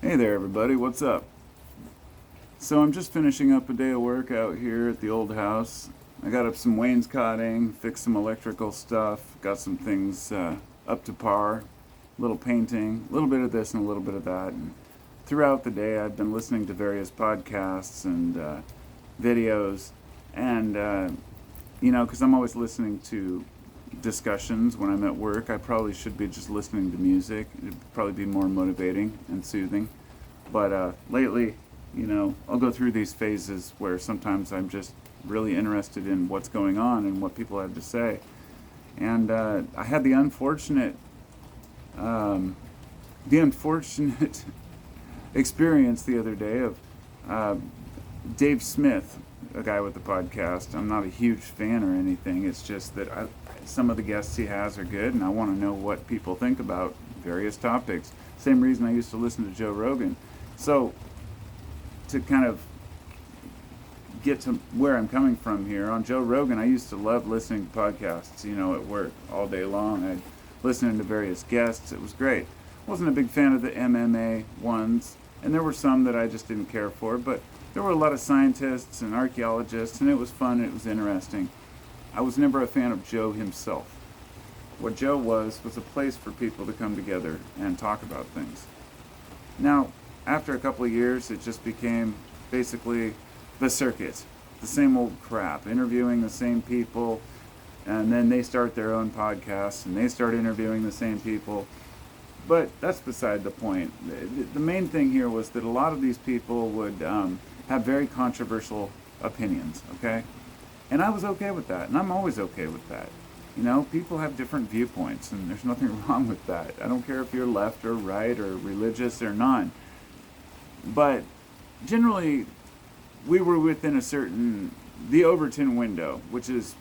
Hey there, everybody. What's up? So I'm just finishing up a day of work out here at the old house. I got up some wainscoting, fixed some electrical stuff, got some things up to par, a little painting, a little bit of this and a little bit of that. And throughout the day, I've been listening to various podcasts and videos, and because I'm always listening to discussions when I'm at work. I probably should be just listening to music. It'd probably be more motivating and soothing. But lately, I'll go through these phases where sometimes I'm just really interested in what's going on and what people have to say. And I had um, the unfortunate experience the other day of uh, Dave Smith, a guy with the podcast. I'm not a huge fan or anything. It's just that some of the guests he has are good, and I want to know what people think about various topics. Same reason I used to listen to Joe Rogan. So, to kind of get to where I'm coming from here, on Joe Rogan, I used to love listening to podcasts, at work all day long. I'd listen to various guests. It was great. Wasn't a big fan of the MMA ones, and there were some that I just didn't care for, but there were a lot of scientists and archaeologists, and it was fun, and it was interesting. I was never a fan of Joe himself. What Joe was a place for people to come together and talk about things. Now, after a couple of years, it just became basically the circuit, the same old crap, interviewing the same people, and then they start their own podcasts, and they start interviewing the same people. But that's beside the point. The main thing here was that a lot of these people would have very controversial opinions, okay? And I was okay with that, and I'm always okay with that. People have different viewpoints, and there's nothing wrong with that. I don't care if you're left or right or religious or not. But generally, we were within the Overton window, which is,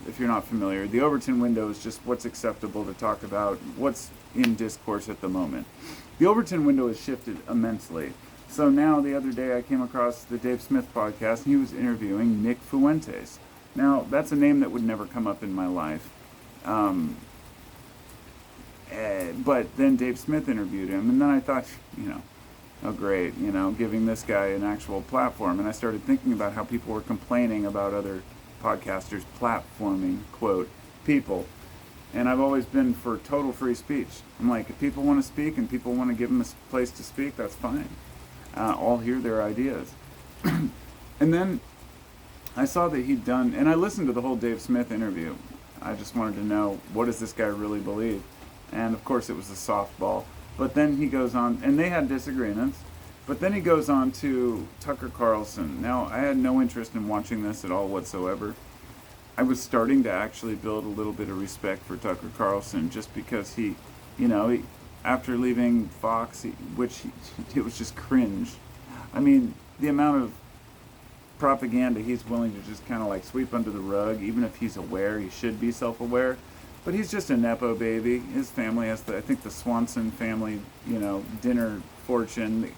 if you're not familiar, the Overton window is just what's acceptable to talk about, what's in discourse at the moment. The Overton window has shifted immensely. So now, the other day, I came across the Dave Smith podcast, and he was interviewing Nick Fuentes. Now, that's a name that would never come up in my life. But then Dave Smith interviewed him, and then I thought, oh great, giving this guy an actual platform. And I started thinking about how people were complaining about other podcasters platforming, quote, people. And I've always been for total free speech. I'm like, if people want to speak and people want to give them a place to speak, that's fine. I'll hear their ideas. And then I saw that he'd done, and I listened to the whole Dave Smith interview. I just wanted to know, what does this guy really believe? And of course it was a softball. But then he goes on, and they had disagreements, but then he goes on to Tucker Carlson. Now, I had no interest in watching this at all whatsoever. I was starting to actually build a little bit of respect for Tucker Carlson just because he after leaving Fox, it was just cringe. I mean, the amount of propaganda he's willing to just kind of like sweep under the rug, even if he's aware, he should be self-aware. But he's just a Nepo baby. His family has I think the Swanson family, dinner fortune.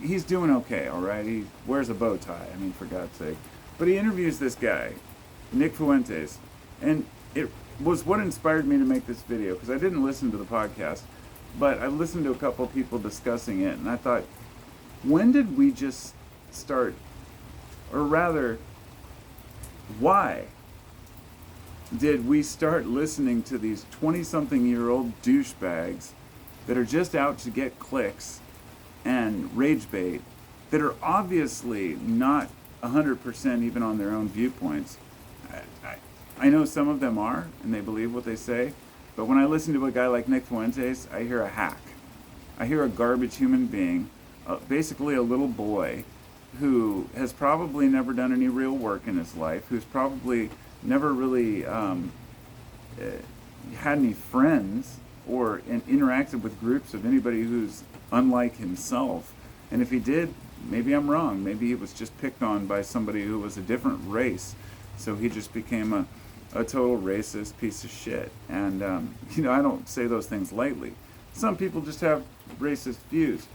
He's doing okay, all right? He wears a bow tie, for God's sake. But he interviews this guy, Nick Fuentes, and it was what inspired me to make this video, because I didn't listen to the podcast, but I listened to a couple of people discussing it, and I thought, when did we just start, or rather, why did we start listening to these 20-something-year-old douchebags that are just out to get clicks and rage bait, that are obviously not 100% even on their own viewpoints? I know some of them are, and they believe what they say, but when I listen to a guy like Nick Fuentes, I hear a hack. I hear a garbage human being, basically a little boy, who has probably never done any real work in his life, who's probably never really had any friends or interacted with groups of anybody who's unlike himself. And if he did, maybe I'm wrong. Maybe he was just picked on by somebody who was a different race. So he just became a total racist piece of shit. And, I don't say those things lightly. Some people just have racist views.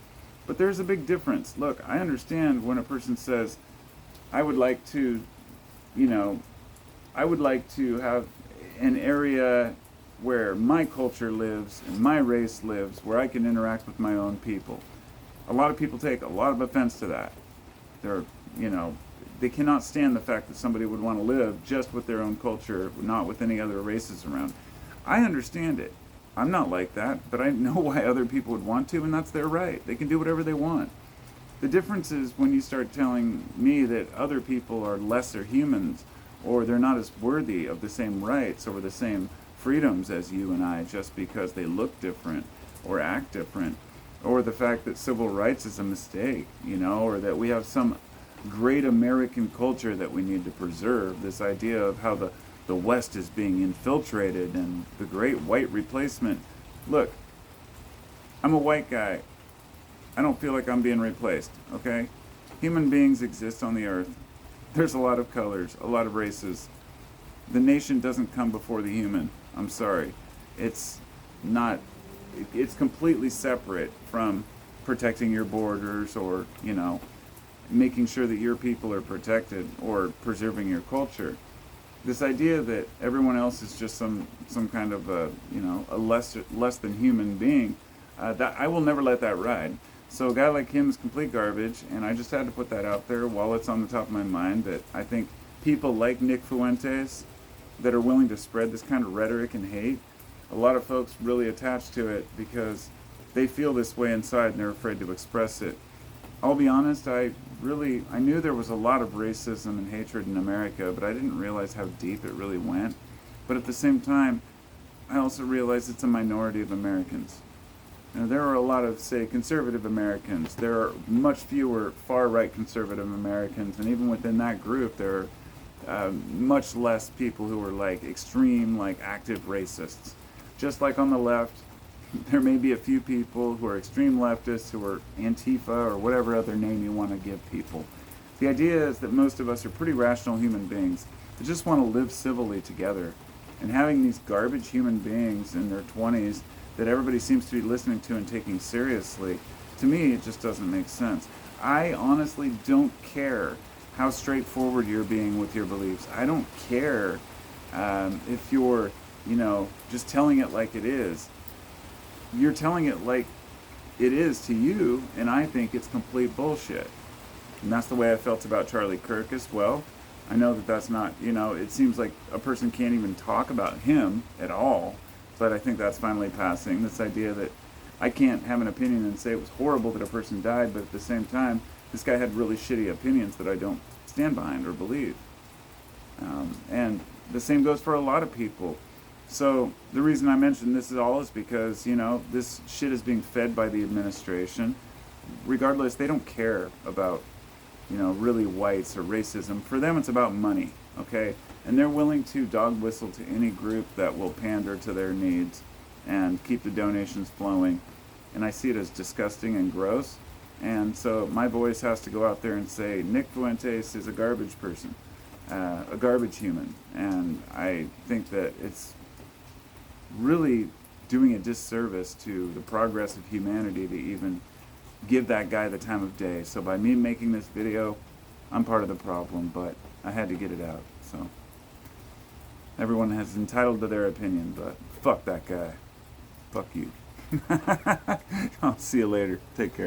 But there's a big difference. Look, I understand when a person says, I would like to have an area where my culture lives and my race lives, where I can interact with my own people. A lot of people take a lot of offense to that. They're, you know, they cannot stand the fact that somebody would want to live just with their own culture, not with any other races around. I understand it. I'm not like that, but I know why other people would want to, and that's their right. They can do whatever they want. The difference is when you start telling me that other people are lesser humans, or they're not as worthy of the same rights or the same freedoms as you and I just because they look different or act different, or the fact that civil rights is a mistake, you know, or that we have some great American culture that we need to preserve. This idea of how the West is being infiltrated and the great white replacement. Look, I'm a white guy. I don't feel like I'm being replaced, okay? Human beings exist on the earth. There's a lot of colors, a lot of races. The nation doesn't come before the human. I'm sorry. It's not, it's completely separate from protecting your borders or, you know, making sure that your people are protected or preserving your culture. This idea that everyone else is just some kind of a, you know, a less than human being, that I will never let that ride. So a guy like him is complete garbage, and I just had to put that out there while it's on the top of my mind, that I think people like Nick Fuentes that are willing to spread this kind of rhetoric and hate, a lot of folks really attach to it because they feel this way inside and they're afraid to express it. I'll be honest, I knew there was a lot of racism and hatred in America, but I didn't realize how deep it really went. But at the same time, I also realized it's a minority of Americans. Now, there are a lot of, say, conservative Americans. There are much fewer far-right conservative Americans, and even within that group, there are much less people who are like extreme, like active racists. Just like on the left, there may be a few people who are extreme leftists, who are Antifa or whatever other name you want to give people. The idea is that most of us are pretty rational human beings that just want to live civilly together. And having these garbage human beings in their 20s that everybody seems to be listening to and taking seriously, to me it just doesn't make sense. I honestly don't care how straightforward you're being with your beliefs. I don't care if you're, you know, just telling it like it is. You're telling it like it is to you, and I think it's complete bullshit. And that's the way I felt about Charlie Kirk as well. I know that that's not, you know, it seems like a person can't even talk about him at all, but I think that's finally passing. This idea that I can't have an opinion and say it was horrible that a person died, but at the same time, this guy had really shitty opinions that I don't stand behind or believe. And the same goes for a lot of people. So the reason I mention this is all is because, you know, this shit is being fed by the administration. Regardless, they don't care about, you know, really whites or racism. For them, it's about money, okay? And they're willing to dog whistle to any group that will pander to their needs and keep the donations flowing. And I see it as disgusting and gross. And so my voice has to go out there and say, Nick Fuentes is a garbage person, a garbage human. And I think that it's really doing a disservice to the progress of humanity to even give that guy the time of day. So by me making this video, I'm part of the problem, but I had to get it out. So everyone has entitled to their opinion, but fuck that guy. Fuck you. I'll see you later. Take care.